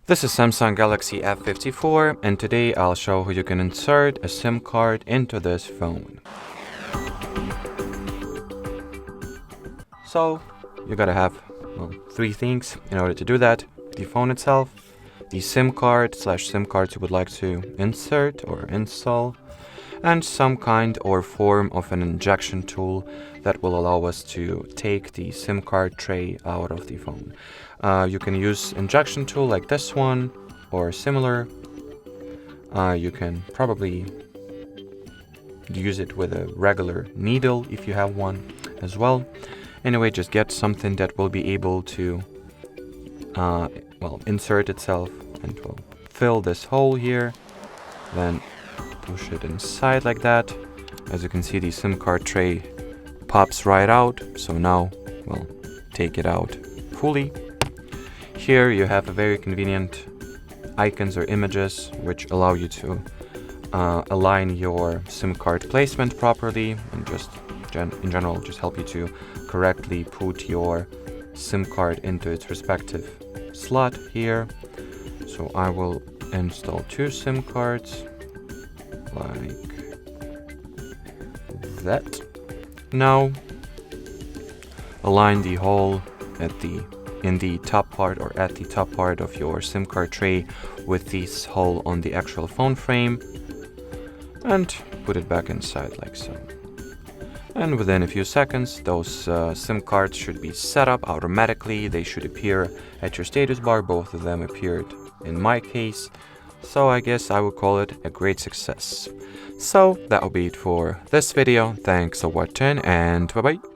This is Samsung Galaxy F54, and today I'll show how you can insert a SIM card into this phone. So, you gotta have, three things in order to do that. The phone itself, the SIM card / SIM cards you would like to insert or install, and some kind or form of an injection tool that will allow us to take the SIM card tray out of the phone. You can use injection tool like this one or similar. You can probably use it with a regular needle if you have one as well. Anyway, just get something that will be able to insert itself and will fill this hole here, then push it inside like that. As you can see, the SIM card tray pops right out, so now we'll take it out fully. Here you have a very convenient icons or images which allow you to align your SIM card placement properly and just in general just help you to correctly put your SIM card into its respective slot here. So I will install two SIM cards like that. Now align the hole in the top part or at the top part of your SIM card tray with this hole on the actual phone frame and put it back inside like so. And within a few seconds, those SIM cards should be set up automatically. They should appear at your status bar. Both of them appeared in my case. So I guess I would call it a great success. So that will be it for this video. Thanks for watching and bye bye.